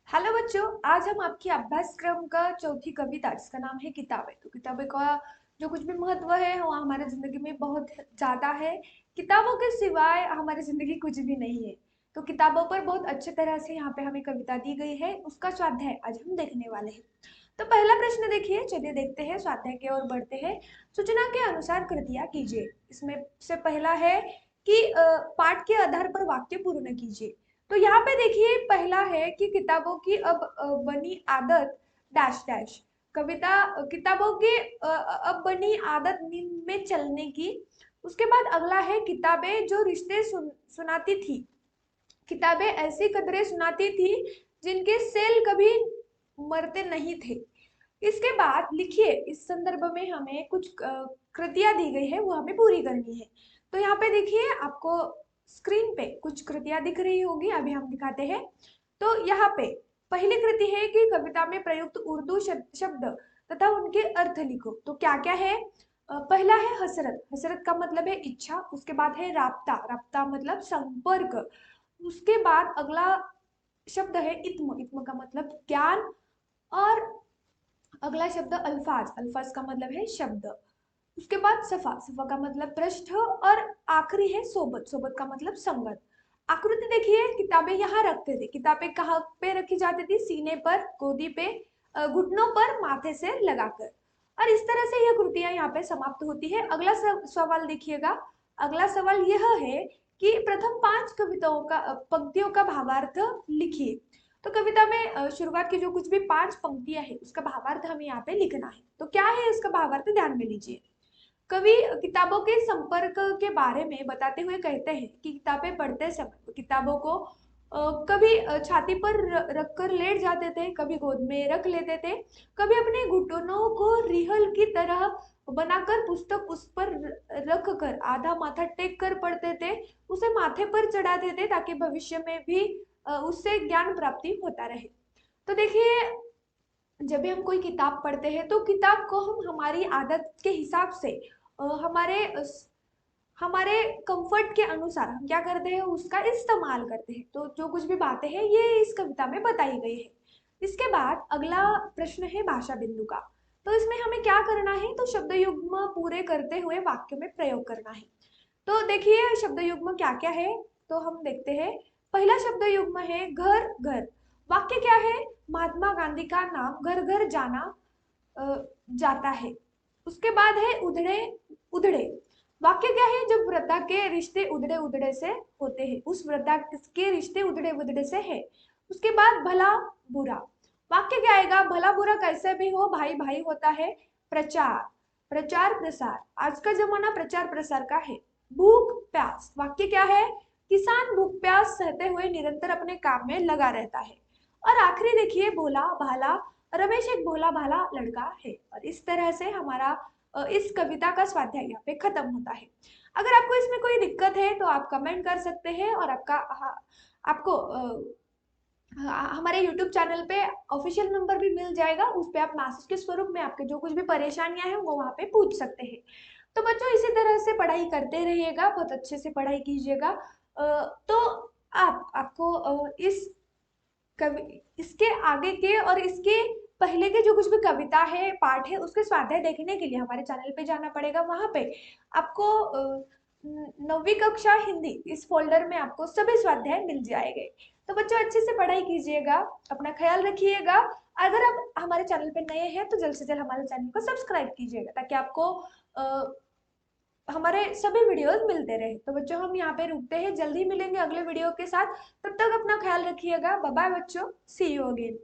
Hello बच्चों, आज हम आपकी अभ्यासक्रम का चौथी कविता जिसका नाम है किताबें। तो किताबें का जो कुछ भी महत्व है वो हमारे जिंदगी में बहुत ज्यादा है। किताबों के सिवाय हमारी जिंदगी कुछ भी नहीं है। तो किताबों पर बहुत अच्छे तरह से यहाँ पे हमें कविता दी गई है, उसका स्वाध्याय आज हम देखने वाले हैं। तो पहला प्रश्न देखिए, चलिए देखते हैं, स्वाध्याय की ओर बढ़ते हैं। सूचना के अनुसार कृतियां कीजिए। इसमें से पहला है कि पाठ के आधार पर वाक्य पूर्ण कीजिए। तो यहाँ पे देखिए, पहला है कि किताबों की अब बनी आदत डैश डैश। कविता किताबों की अब बनी आदत नींद में चलने की। उसके बाद अगला है किताबें जो रिश्ते सुनाती थी। किताबें ऐसी कदरें सुनाती थी जिनके सेल कभी मरते नहीं थे। इसके बाद लिखिए, इस संदर्भ में हमें कुछ कृतियां दी गई है, वो हमें पूरी करनी है। तो यहाँ पे देखिए, आपको स्क्रीन पे कुछ कृतियां दिख रही होगी, अभी हम दिखाते हैं। तो यहाँ पे पहली कृति है कि कविता में प्रयुक्त उर्दू शब्द तथा उनके अर्थ लिखो। तो क्या क्या है? पहला है हसरत। हसरत का मतलब है इच्छा। उसके बाद है राब्ता। राब्ता मतलब संपर्क। उसके बाद अगला शब्द है इत्म। इत्म का मतलब ज्ञान। और अगला शब्द अल्फाज। अल्फाज का मतलब है शब्द। उसके बाद सफा। सफा का मतलब पृष्ठ। और आखिरी है सोबत। सोबत का मतलब संगत। आकृति देखिए, किताबें यहाँ रखते थे। किताबें कहाँ पे रखी जाती थी? सीने पर, गोदी पे, घुटनों पर, माथे से लगाकर। और इस तरह से यह कृतियां यहाँ पे समाप्त होती है। अगला सवाल देखिएगा। अगला सवाल यह है कि प्रथम 5 कविताओं का पंक्तियों का भावार्थ लिखिए। तो कविता में शुरुआत की जो कुछ भी 5 पंक्तियां है उसका भावार्थ हमें यहाँ पे लिखना है। तो क्या है इसका भावार्थ, ध्यान में लीजिए। कवि किताबों के संपर्क के बारे में बताते हुए कहते हैं कि किताबें पढ़ते समय किताबों को कभी छाती पर रख कर लेट जाते थे, कभी गोद में रख लेते थे, कभी अपने घुटनों को रिहल की तरह बनाकर पुस्तक उस पर रख कर आधा माथा टेक कर पढ़ते थे। उसे माथे पर चढ़ाते थे ताकि भविष्य में भी उससे ज्ञान प्राप्ति होता रहे। तो देखिए, जब भी हम कोई किताब पढ़ते हैं तो किताब को हम हमारी आदत के हिसाब से हमारे कंफर्ट के अनुसार हम क्या करते हैं, उसका इस्तेमाल करते हैं। तो जो कुछ भी बातें हैं ये इस कविता में बताई गई है। इसके बाद अगला प्रश्न है भाषा बिंदु का। तो इसमें हमें क्या करना है? तो शब्द युग्म पूरे करते हुए वाक्य में प्रयोग करना है। तो देखिए, शब्द युग्म क्या क्या है, तो हम देखते हैं। पहला शब्द युग्म है घर घर। वाक्य क्या है? महात्मा गांधी का नाम घर घर जाना जाता है। उसके बाद है उधड़े उधड़े। वाक्य क्या है? जब वृद्धा के रिश्ते उधड़े उधड़े से होते हैं, उस वृद्धा के रिश्ते उधड़े उधड़े से है। उसके बाद भला बुरा। वाक्य क्या आएगा? भला बुरा कैसे भी हो, भाई भाई होता है। प्रचार प्रचार प्रसार। आज का जमाना प्रचार प्रसार का है। भूख प्यास। वाक्य क्या है? किसान भूख प्यास सहते हुए निरंतर अपने काम में लगा रहता है। और आखिरी देखिए, भोला भाला। रमेश एक भोला भाला लड़का है। और इस तरह से हमारा इस कविता का स्वाध्याय यहाँ पे खत्म होता है। अगर आपको इसमें कोई दिक्कत है तो आप कमेंट कर सकते हैं, और आपको हमारे YouTube चैनल पे ऑफिशियल नंबर भी मिल जाएगा। उस पे आप मैसेज के स्वरूप में आपके जो कुछ भी परेशानियां हैं वो वहाँ पे पूछ सकते हैं। तो बच्चों, इसी तरह से पढ़ाई करते रहिएगा, बहुत अच्छे से पढ़ाई कीजिएगा। तो आपको इस कवि इसके आगे के और इसके पहले के जो कुछ भी कविता है, पाठ है, उसके स्वाध्याय देखने के लिए हमारे चैनल पे जाना पड़ेगा। वहां पे आपको 9वीं कक्षा हिंदी इस फोल्डर में आपको सभी स्वाध्याय मिल जाएंगे। तो बच्चों, अच्छे से पढ़ाई कीजिएगा, अपना ख्याल रखिएगा। अगर आप हमारे चैनल पे नए हैं तो जल्द से जल्द हमारे चैनल को सब्सक्राइब कीजिएगा ताकि आपको हमारे सभी वीडियोस मिलते रहे। तो बच्चों, हम यहाँ पे रुकते हैं, जल्दी मिलेंगे अगले वीडियो के साथ। तब तक अपना ख्याल रखिएगा। बाय बाय बच्चों, सी यू अगेन।